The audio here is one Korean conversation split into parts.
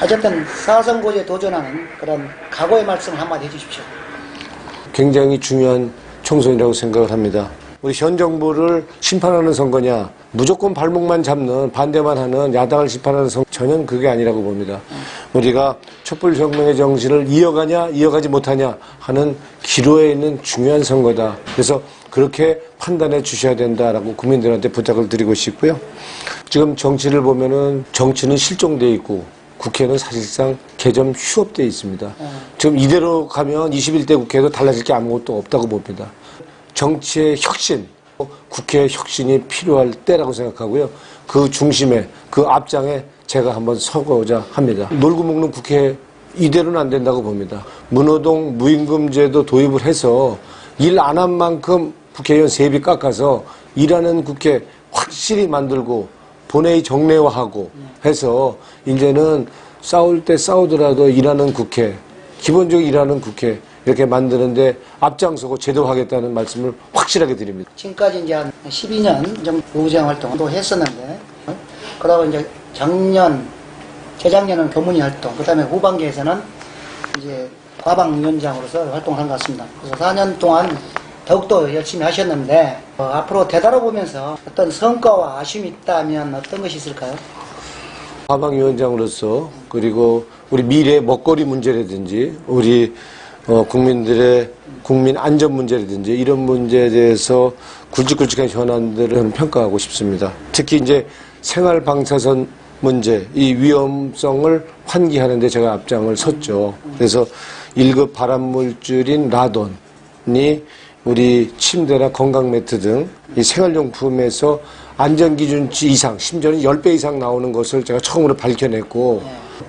어쨌든 사선고지에 도전하는 그런 각오의 말씀을 한마디 해주십시오. 굉장히 중요한 총선이라고 생각을 합니다. 우리 현 정부를 심판하는 선거냐, 무조건 발목만 잡는, 반대만 하는 야당을 심판하는 선거, 전혀 그게 아니라고 봅니다. 우리가 촛불혁명의 정신을 이어가냐, 이어가지 못하냐 하는 기로에 있는 중요한 선거다. 그래서 그렇게 판단해 주셔야 된다라고 국민들한테 부탁을 드리고 싶고요. 지금 정치를 보면은 정치는 실종돼 있고 국회는 사실상 개점 휴업돼 있습니다. 지금 이대로 가면 21대 국회도 달라질 게 아무것도 없다고 봅니다. 정치의 혁신, 국회의 혁신이 필요할 때라고 생각하고요. 그 중심에, 그 앞장에 제가 한번 서고자 합니다. 놀고 먹는 국회 이대로는 안 된다고 봅니다. 문호동 무임금제도 도입을 해서 일 안 한 만큼 국회의원 세비 깎아서 일하는 국회 확실히 만들고 본회의 정례화하고 해서 이제는 싸울 때 싸우더라도 일하는 국회, 기본적으로 일하는 국회 이렇게 만드는데 앞장서고 제도하겠다는 말씀을 확실하게 드립니다. 지금까지 이제 한 12년 정도 의정 활동도 했었는데, 그러고 이제 작년, 재작년은 교문위 활동, 그 다음에 후반기에서는 이제 과방위원장으로서 활동을 한 것 같습니다. 그래서 4년 동안 더욱더 열심히 하셨는데, 앞으로 되돌아보면서 어떤 성과와 아쉬움이 있다면 어떤 것이 있을까요? 과방위원장으로서 그리고 우리 미래 먹거리 문제라든지 우리 국민들의 국민 안전 문제라든지 이런 문제에 대해서 굵직굵직한 현안들을 저는 평가하고 싶습니다. 특히 이제 생활 방사선 문제, 이 위험성을 환기하는 데 제가 앞장을 섰죠. 그래서 1급 발암물질인 라돈이 우리 침대나 건강 매트 등 이 생활용품에서 안전기준치 이상, 심지어는 10배 이상 나오는 것을 제가 처음으로 밝혀냈고,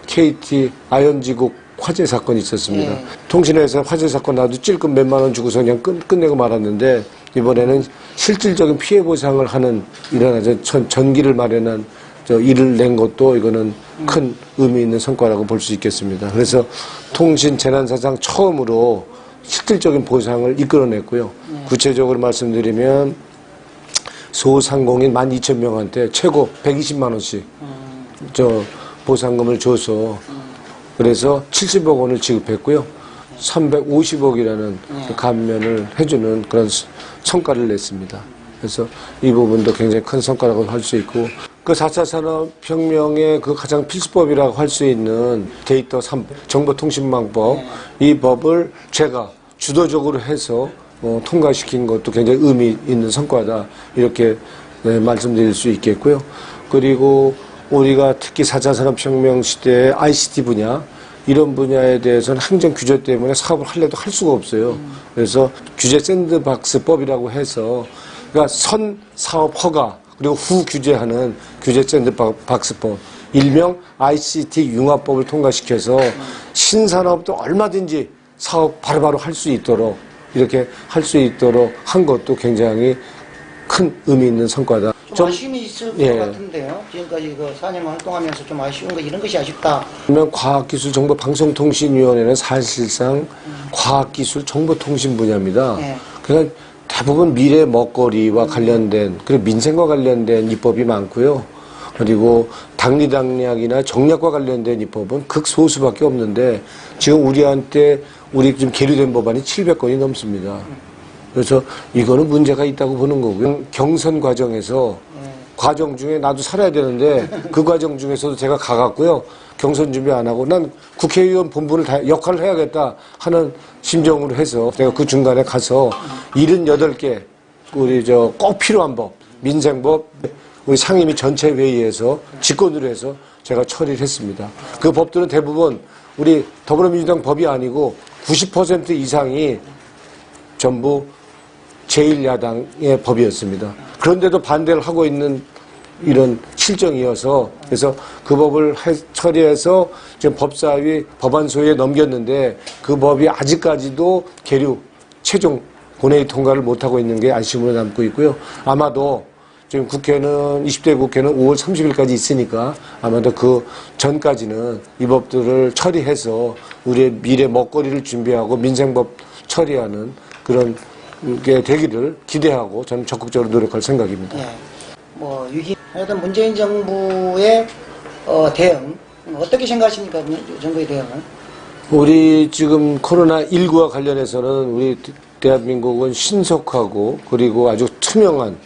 KT 아현지국 화재 사건이 있었습니다. 통신회에서 화재 사건 나도 찔끔 몇만 원 주고서 그냥 끝내고 말았는데, 이번에는 실질적인 피해 보상을 하는 이런 전기를 마련한 일을 낸 것도 이거는 큰 의미 있는 성과라고 볼 수 있겠습니다. 그래서 통신 재난사상 처음으로 실질적인 보상을 이끌어냈고요. 구체적으로 말씀드리면 소상공인 12,000명한테 최고 120만 원씩 보상금을 줘서 그래서 70억 원을 지급했고요. 350억이라는 감면을 해주는 그런 성과를 냈습니다. 그래서 이 부분도 굉장히 큰 성과라고 할 수 있고, 그 4차 산업혁명의 그 가장 필수법이라고 할 수 있는 데이터 3법, 정보통신망법, 이 법을 제가 주도적으로 해서 통과시킨 것도 굉장히 의미 있는 성과다, 이렇게 말씀드릴 수 있겠고요. 그리고 우리가 특히 4차 산업혁명 시대의 ICT 분야, 이런 분야에 대해서는 행정 규제 때문에 사업을 하려도 할 수가 없어요. 그래서 규제 샌드박스법이라고 해서, 그러니까 선 사업 허가, 그리고 후 규제하는 규제 샌드박스법, 일명 ICT 융합법을 통과시켜서 신산업도 얼마든지 사업 바로바로 할 수 있도록, 이렇게 할 수 있도록 한 것도 굉장히 큰 의미 있는 성과다. 좀 아쉬움이 있을 것 같은데요. 지금까지 그 4년 활동하면서 좀 아쉬운 거, 이런 것이 아쉽다. 그러면 과학기술정보방송통신위원회는 사실상 과학기술정보통신 분야입니다. 그러니까 대부분 미래 먹거리와 관련된, 그리고 민생과 관련된 입법이 많고요. 그리고 당리당략이나 정략과 관련된 입법은 극소수밖에 없는데, 지금 우리 지금 계류된 법안이 700건이 넘습니다. 그래서 이거는 문제가 있다고 보는 거고요. 경선 과정에서 과정 중에 나도 살아야 되는데 그 과정 중에서도 제가 가갖고요. 경선 준비 안 하고 난 국회의원 본분을 다 역할을 해야겠다 하는 심정으로 해서 내가 그 중간에 가서 78개 우리 꼭 필요한 법, 민생법, 우리 상임위 전체 회의에서 직권으로 해서 제가 처리를 했습니다. 그 법들은 대부분 우리 더불어민주당 법이 아니고 90% 이상이 전부 제1야당의 법이었습니다. 그런데도 반대를 하고 있는 이런 실정이어서, 그래서 그 법을 처리해서 지금 법사위 법안소위에 넘겼는데 그 법이 아직까지도 계류 최종 본회의 통과를 못하고 있는 게 아쉬움으로 남고 있고요. 아마도 지금 국회는 20대 국회는 5월 30일까지 있으니까 아마도 그 전까지는 이 법들을 처리해서 우리의 미래 먹거리를 준비하고 민생법 처리하는 그런 게 되기를 기대하고 저는 적극적으로 노력할 생각입니다. 위기, 하여튼 문재인 정부의 대응, 어떻게 생각하십니까? 정부에 대해서? 우리 지금 코로나19와 관련해서는 우리 대한민국은 신속하고 그리고 아주 투명한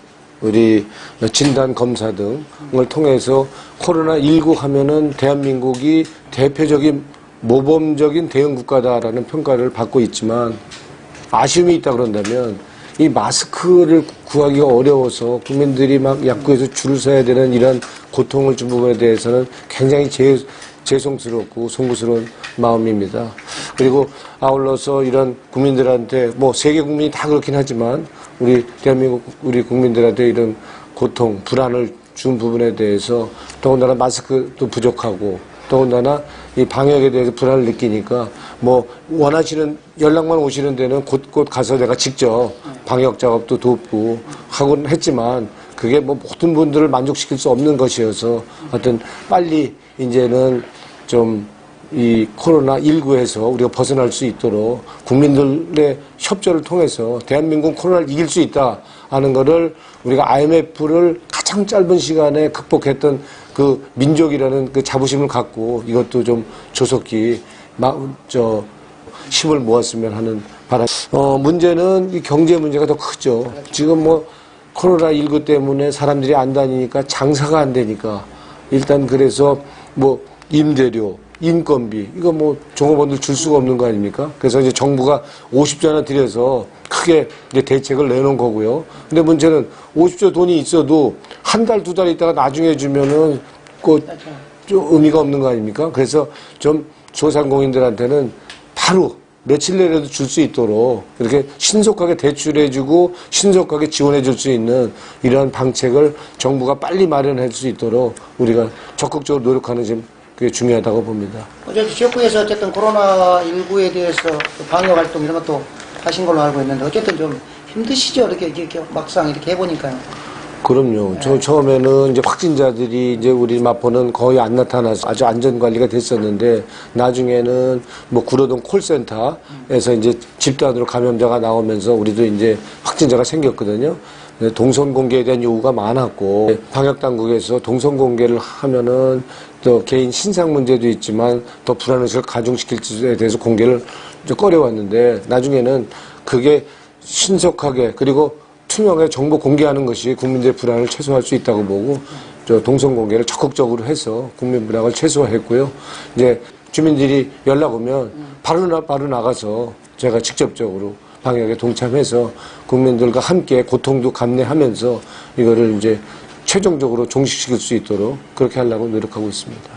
우리 진단 검사 등을 통해서 코로나19 하면은 대한민국이 대표적인 모범적인 대응 국가다라는 평가를 받고 있지만 아쉬움이 있다 그런다면 이 마스크를 구하기가 어려워서 국민들이 막 약국에서 줄을 서야 되는 이런 고통을 준 부분에 대해서는 굉장히 죄송스럽고 송구스러운 마음입니다. 그리고 아울러서 이런 국민들한테 뭐 세계 국민이 다 그렇긴 하지만 우리 대한민국 우리 국민들한테 이런 고통, 불안을 준 부분에 대해서 더군다나 마스크도 부족하고 더군다나 이 방역에 대해서 불안을 느끼니까 뭐 원하시는 연락만 오시는 데는 곳곳 가서 내가 직접 방역 작업도 돕고 하곤 했지만 그게 뭐 모든 분들을 만족시킬 수 없는 것이어서 하여튼 빨리 이제는 좀 이 코로나19에서 우리가 벗어날 수 있도록 국민들의 협조를 통해서 대한민국 코로나를 이길 수 있다 하는 거를 우리가 IMF를 가장 짧은 시간에 극복했던 그 민족이라는 그 자부심을 갖고 이것도 좀 조속히 힘을 모았으면 하는 바람. 문제는 이 경제 문제가 더 크죠. 지금 뭐 코로나19 때문에 사람들이 안 다니니까 장사가 안 되니까 일단 그래서 뭐 임대료, 인건비 이거 뭐 종업원들 줄 수가 없는 거 아닙니까? 그래서 이제 정부가 50조 하나 들여서 크게 이제 대책을 내놓은 거고요. 근데 문제는 50조 돈이 있어도 한 달, 두 달 있다가 나중에 주면은 좀 의미가 없는 거 아닙니까? 그래서 좀 소상공인들한테는 바로 며칠 내라도 줄 수 있도록 이렇게 신속하게 대출해주고 신속하게 지원해줄 수 있는 이러한 방책을 정부가 빨리 마련할 수 있도록 우리가 적극적으로 노력하는 점 그게 중요하다고 봅니다. 어쨌든 지역구에서 어쨌든 코로나19에 대해서 방역 활동 이런 것도 하신 걸로 알고 있는데 어쨌든 좀 힘드시죠? 이렇게 막상 이렇게 해보니까요. 그럼요. 저 처음에는 이제 확진자들이 이제 우리 마포는 거의 안 나타나서 아주 안전 관리가 됐었는데 나중에는 뭐 구로동 콜센터에서 이제 집단으로 감염자가 나오면서 우리도 이제 확진자가 생겼거든요. 동선 공개에 대한 요구가 많았고 방역 당국에서 동선 공개를 하면은 또 개인 신상 문제도 있지만 더 불안의식을 가중시킬 것에 대해서 공개를 좀 꺼려왔는데 나중에는 그게 신속하게 그리고 투명하게 정보 공개하는 것이 국민들의 불안을 최소화할 수 있다고 보고 저 동선 공개를 적극적으로 해서 국민 불안을 최소화했고요. 이제 주민들이 연락 오면 바로 나가서 제가 직접적으로 방역에 동참해서 국민들과 함께 고통도 감내하면서 이거를 이제 최종적으로 종식시킬 수 있도록 그렇게 하려고 노력하고 있습니다.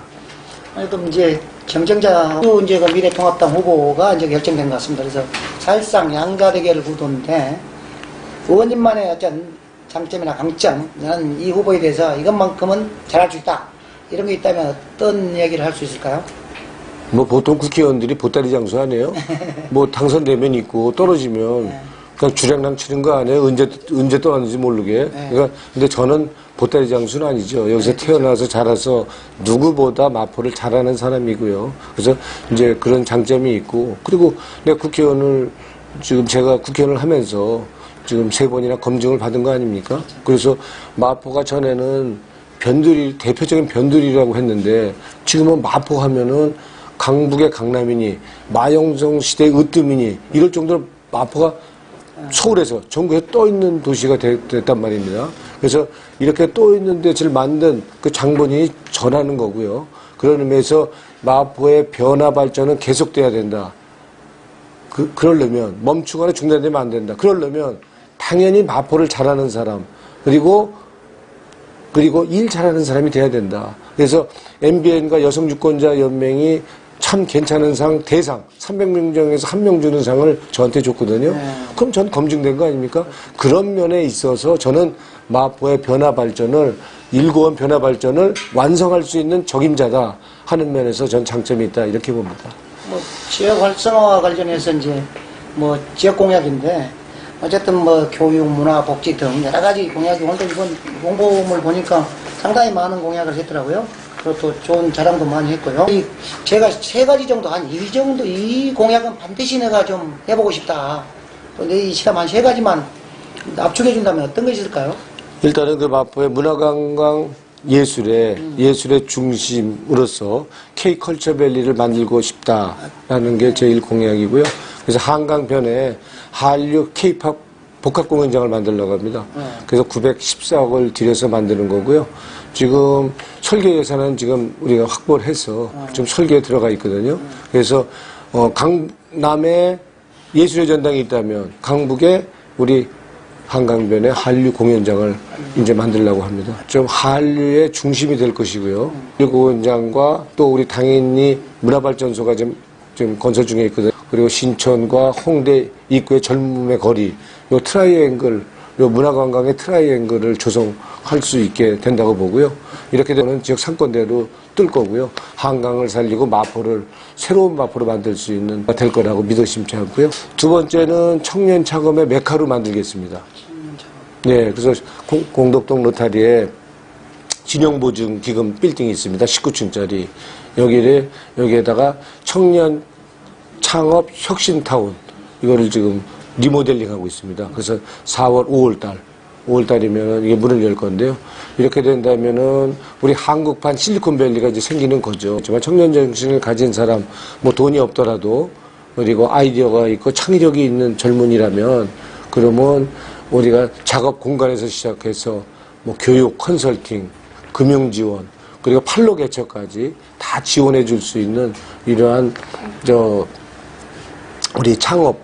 아니, 그럼 이제 경쟁자, 이제 그 미래통합당 후보가 이제 결정된 것 같습니다. 그래서 사실상 양자 대결 구도인데 의원님만의 어떤 장점이나 강점, 저는 이 후보에 대해서 이것만큼은 잘할 수 있다. 이런 게 있다면 어떤 얘기를 할 수 있을까요? 뭐 보통 국회의원들이 보따리 장수 아니에요? 뭐 당선되면 있고 떨어지면 그냥 주량랑 치는 거 아니에요? 언제 떠났는지 모르게. 그러니까 근데 저는 보따리 장수는 아니죠. 여기서 태어나서 자라서 누구보다 마포를 잘하는 사람이고요. 그래서 이제 그런 장점이 있고 그리고 내가 국회의원을 지금 제가 국회의원을 하면서 지금 3번이나 검증을 받은 거 아닙니까? 그래서 마포가 전에는 대표적인 변두리라고 했는데 지금은 마포 하면은 강북의 강남이니 마영성 시대의 으뜸이니 이럴 정도로 마포가 서울에서 전국에 떠 있는 도시가 됐단 말입니다. 그래서 이렇게 떠 있는 데를 만든 그 장본인이 전하는 거고요. 그런 의미에서 마포의 변화 발전은 계속돼야 된다. 그러려면 멈추거나 중단되면 안 된다. 그러려면 당연히 마포를 잘하는 사람 그리고 일 잘하는 사람이 돼야 된다. 그래서 MBN과 여성유권자연맹이 참 괜찮은 상 대상 300명 중에서 1명 주는 상을 저한테 줬거든요. 그럼 전 검증된 거 아닙니까? 그런 면에 있어서 저는 마포의 변화 발전을 일고원 변화 발전을 완성할 수 있는 적임자다 하는 면에서 전 장점이 있다 이렇게 봅니다. 뭐 지역 활성화와 관련해서 이제 뭐 지역 공약인데 어쨌든 뭐 교육, 문화, 복지 등 여러 가지 공약이 오늘 이번 공보물 보니까 상당히 많은 공약을 했더라고요. 그리고 또 좋은 자랑도 많이 했고요. 제가 3가지 정도 이 공약은 반드시 내가 좀 해보고 싶다. 근데 이 시간 한 3가지만 압축해 준다면 어떤 것이 있을까요? 일단은 그 마포의 문화관광 예술의 중심으로서 K컬처밸리를 만들고 싶다라는 게 제일 공약이고요. 그래서 한강변에 한류 K팝 복합공연장을 만들려고 합니다. 그래서 914억을 들여서 만드는 거고요. 지금 설계 예산은 지금 우리가 확보를 해서 좀 설계에 들어가 있거든요. 그래서 강남에 예술의 전당이 있다면 강북에 우리 한강변에 한류 공연장을 이제 만들려고 합니다. 좀 한류의 중심이 될 것이고요. 한류 공연장과 또 우리 당연히 문화발전소가 지금 건설 중에 있거든요. 그리고 신촌과 홍대 입구의 젊음의 거리, 요 트라이앵글, 요 문화관광의 트라이앵글을 조성할 수 있게 된다고 보고요. 이렇게 되면 지역 상권대로 뜰 거고요. 한강을 살리고 마포를 새로운 마포로 만들 수 있는 될 거라고 믿어 심지 않고요. 두 번째는 청년 창업의 메카로 만들겠습니다. 네, 그래서 공덕동 로타리에 진영보증기금 빌딩이 있습니다. 19층짜리. 여기에다가 청년 창업 혁신타운, 이거를 지금 리모델링 하고 있습니다. 그래서 4월, 5월달이면 이게 문을 열 건데요. 이렇게 된다면은 우리 한국판 실리콘밸리가 이제 생기는 거죠. 정말 청년 정신을 가진 사람, 뭐 돈이 없더라도 그리고 아이디어가 있고 창의력이 있는 젊은이라면 그러면 우리가 작업 공간에서 시작해서 뭐 교육, 컨설팅, 금융 지원, 그리고 판로 개척까지 다 지원해 줄 수 있는 이러한 우리 창업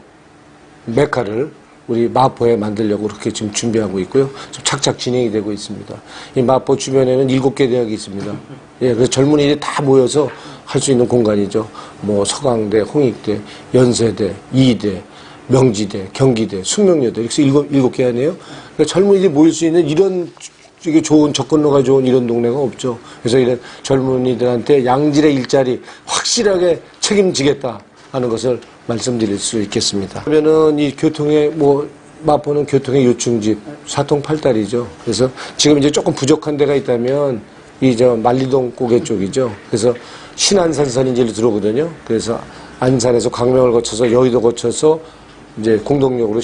메카를 우리 마포에 만들려고 그렇게 지금 준비하고 있고요. 좀 착착 진행이 되고 있습니다. 이 마포 주변에는 7개 대학이 있습니다. 예, 그래서 젊은이들이 다 모여서 할 수 있는 공간이죠. 뭐 서강대, 홍익대, 연세대, 이대, 명지대, 경기대, 숙명여대, 이렇게 7개 아니에요? 그러니까 젊은이들이 모일 수 있는 이런 이게 좋은 접근로가 좋은 이런 동네가 없죠. 그래서 이런 젊은이들한테 양질의 일자리 확실하게 책임지겠다 하는 것을 말씀드릴 수 있겠습니다. 그러면은 이 교통의 마포는 교통의 요충지, 사통팔달이죠. 그래서 지금 이제 조금 부족한 데가 있다면 만리동 고개 쪽이죠. 그래서 신안산선이 이제 들어오거든요. 그래서 안산에서 광명을 거쳐서 여의도 거쳐서 이제 공동역으로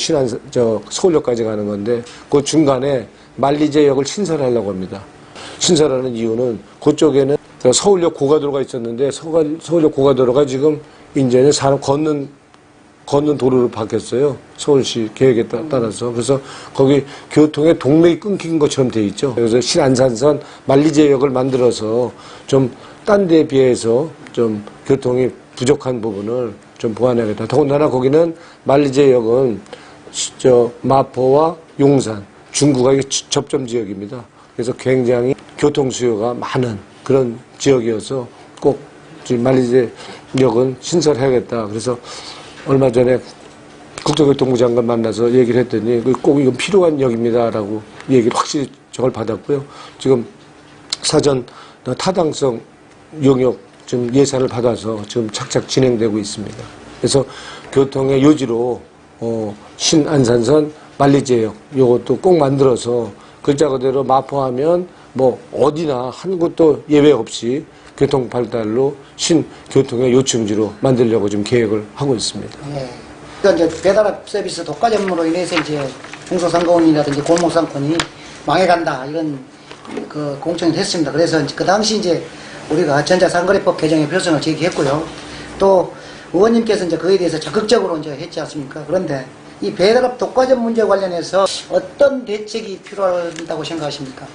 서울역까지 가는 건데 그 중간에 만리제역을 신설하려고 합니다. 신설하는 이유는 그쪽에는 서울역 고가도로가 있었는데 서울역 고가도로가 지금 이제는 사람 걷는 도로로 바뀌었어요. 서울시 계획에 따라서. 그래서 거기 교통의 동맥이 끊긴 것처럼 돼 있죠. 그래서 신안산선 만리제역을 만들어서 좀 딴 데에 비해서 좀 교통이 부족한 부분을 좀 보완해야겠다. 더군다나 거기는 만리제역은 마포와 용산, 중구가 접점 지역입니다. 그래서 굉장히 교통 수요가 많은 그런 지역이어서 꼭 만리제역은 신설해야겠다. 그래서 얼마 전에 국토교통부 장관 만나서 얘기를 했더니 꼭 이건 필요한 역입니다라고 얘기를 확실히 저걸 받았고요. 지금 사전 타당성 용역 지금 예산을 받아서 지금 착착 진행되고 있습니다. 그래서 교통의 요지로 신안산선 만리제역 요것도 꼭 만들어서 글자 그대로 마포하면 뭐 어디나 한 곳도 예외 없이 교통 발달로 신교통의 요충지로 만들려고 지금 계획을 하고 있습니다. 네. 그러니까 이제 배달앱 서비스 독과점으로 인해서 이제 중소상공인이라든지 골목상권이 망해간다 이런 그 공청이 됐습니다. 그래서 그 당시 이제 우리가 전자상거래법 개정의 필요성을 제기했고요. 또 의원님께서 이제 그에 대해서 적극적으로 이제 했지 않습니까? 그런데 이 배달앱 독과점 문제 관련해서 어떤 대책이 필요하다고 생각하십니까?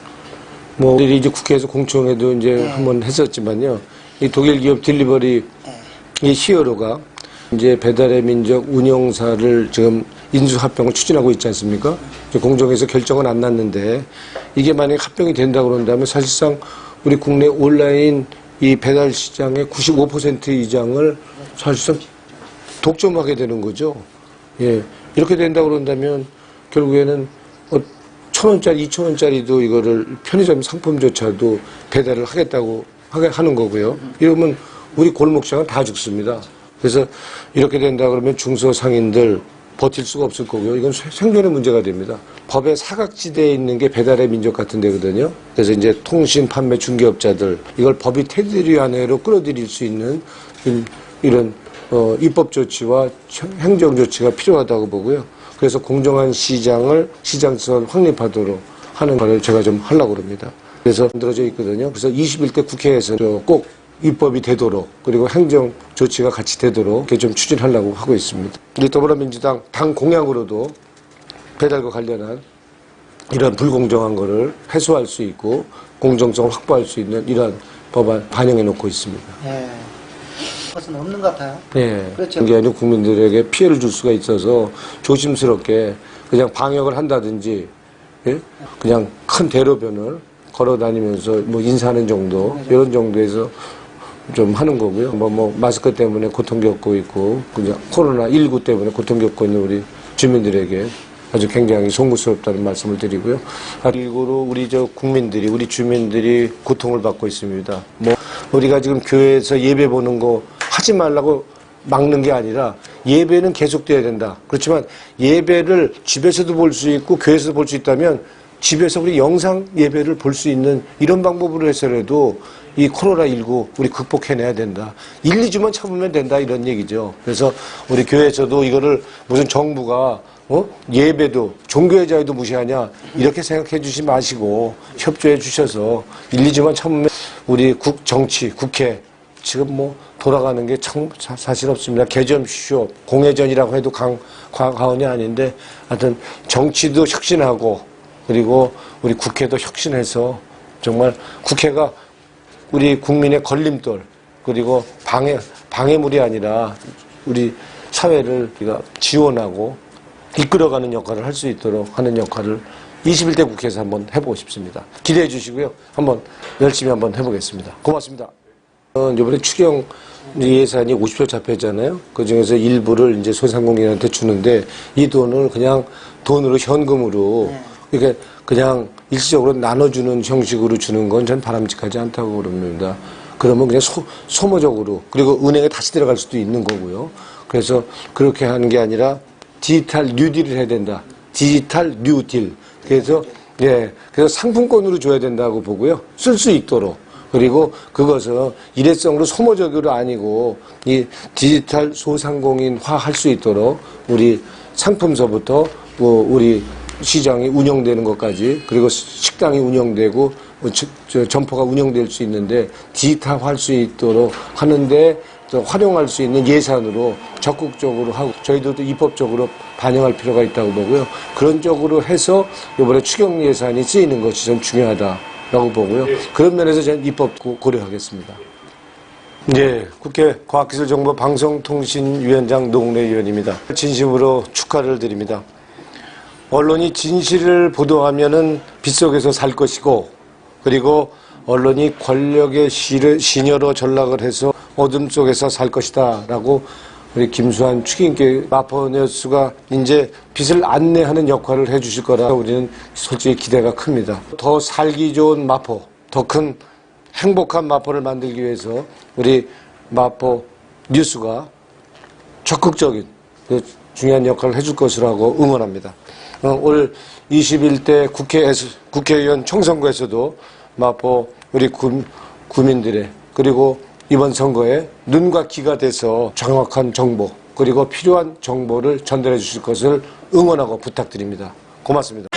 우리 이제 국회에서 공청회도 이제 한번 했었지만요. 이 독일 기업 딜리버리 이 히어로가 이제 배달의 민족 운영사를 지금 인수합병을 추진하고 있지 않습니까? 공정에서 결정은 안 났는데 이게 만약에 합병이 된다고 그런다면 사실상 우리 국내 온라인 이 배달 시장의 95% 이상을 사실상 독점하게 되는 거죠. 예. 이렇게 된다고 그런다면 결국에는 1,000원짜리, 2,000원짜리도 이거를 편의점 상품조차도 배달을 하겠다고 하는 거고요. 이러면 우리 골목시장은 다 죽습니다. 그래서 이렇게 된다 그러면 중소상인들 버틸 수가 없을 거고요. 이건 생존의 문제가 됩니다. 법의 사각지대에 있는 게 배달의 민족 같은 데거든요. 그래서 이제 통신, 판매, 중개업자들 이걸 법이 테두리 안으로 끌어들일 수 있는 이런 입법 조치와 행정 조치가 필요하다고 보고요. 그래서 공정한 시장을 확립하도록 하는 것을 제가 좀 하려고 합니다. 그래서 만들어져 있거든요. 그래서 21대 국회에서 꼭 입법이 되도록 그리고 행정 조치가 같이 되도록 이렇게 좀 추진하려고 하고 있습니다. 우리 더불어민주당 당 공약으로도 배달과 관련한 이런 불공정한 거를 해소할 수 있고 공정성을 확보할 수 있는 이러한 법안 반영해 놓고 있습니다. 예. 그것은 없는 것 같아요. 예. 그렇죠. 그게 아니고 국민들에게 피해를 줄 수가 있어서 조심스럽게 그냥 방역을 한다든지, 예? 그냥 큰 대로변을 걸어 다니면서 뭐 인사하는 정도, 이런 정도에서 좀 하는 거고요. 마스크 때문에 고통 겪고 있고, 그냥 코로나19 때문에 고통 겪고 있는 우리 주민들에게 아주 굉장히 송구스럽다는 말씀을 드리고요. 그리고 우리 국민들이, 우리 주민들이 고통을 받고 있습니다. 우리가 지금 교회에서 예배 보는 거 하지 말라고 막는 게 아니라 예배는 계속돼야 된다. 그렇지만 예배를 집에서도 볼 수 있고 교회에서도 볼 수 있다면 집에서 우리 영상 예배를 볼 수 있는 이런 방법으로 해서라도 이 코로나19 우리 극복해내야 된다. 1, 2주만 참으면 된다 이런 얘기죠. 그래서 우리 교회에서도 이거를 무슨 정부가 예배도 종교의 자유도 무시하냐 이렇게 생각해 주지 마시고 협조해 주셔서 1, 2주만 참으면 우리 정치, 국회 지금 돌아가는 게 참 사실 없습니다. 개점 쇼, 공회전이라고 해도 과언이 아닌데 하여튼 정치도 혁신하고 그리고 우리 국회도 혁신해서 정말 국회가 우리 국민의 걸림돌 그리고 방해물이 아니라 우리 사회를 우리가 지원하고 이끌어가는 역할을 할 수 있도록 하는 역할을 21대 국회에서 한번 해보고 싶습니다. 기대해 주시고요. 한번 열심히 한번 해보겠습니다. 고맙습니다. 이번에 추경 예산이 50조 잡혔잖아요. 그 중에서 일부를 이제 소상공인한테 주는데 이 돈을 그냥 돈으로 현금으로 이렇게 그냥 일시적으로 나눠주는 형식으로 주는 건 전 바람직하지 않다고 그럽니다. 그러면 그냥 소모적으로 그리고 은행에 다시 들어갈 수도 있는 거고요. 그래서 그렇게 하는 게 아니라 디지털 뉴딜을 해야 된다. 디지털 뉴딜. 그래서 상품권으로 줘야 된다고 보고요. 쓸 수 있도록. 그리고 그것은 일회성으로 소모적으로 아니고 이 디지털 소상공인화 할 수 있도록 우리 상품서부터 우리 시장이 운영되는 것까지 그리고 식당이 운영되고 점포가 운영될 수 있는데 디지털화 할 수 있도록 하는데 또 활용할 수 있는 예산으로 적극적으로 하고 저희들도 입법적으로 반영할 필요가 있다고 보고요. 그런 쪽으로 해서 이번에 추경 예산이 쓰이는 것이 좀 중요하다라고 보고요. 그런 면에서 저는 입법 고려하겠습니다. 네, 국회 과학기술정보방송통신위원장 노웅래 의원입니다. 진심으로 축하를 드립니다. 언론이 진실을 보도하면은 빗속에서 살 것이고 그리고 언론이 권력의 시녀로 전락을 해서 어둠 속에서 살 것이다 라고 우리 김수환 추기인께 마포뉴스가 이제 빛을 안내하는 역할을 해주실 거라 우리는 솔직히 기대가 큽니다. 더 살기 좋은 마포, 더 큰 행복한 마포를 만들기 위해서 우리 마포 뉴스가 적극적인 중요한 역할을 해줄 것이라고 응원합니다. 올 21대 국회의원 총선거에서도 마포 우리 구민들의 그리고 이번 선거에 눈과 귀가 돼서 정확한 정보 그리고 필요한 정보를 전달해 주실 것을 응원하고 부탁드립니다. 고맙습니다.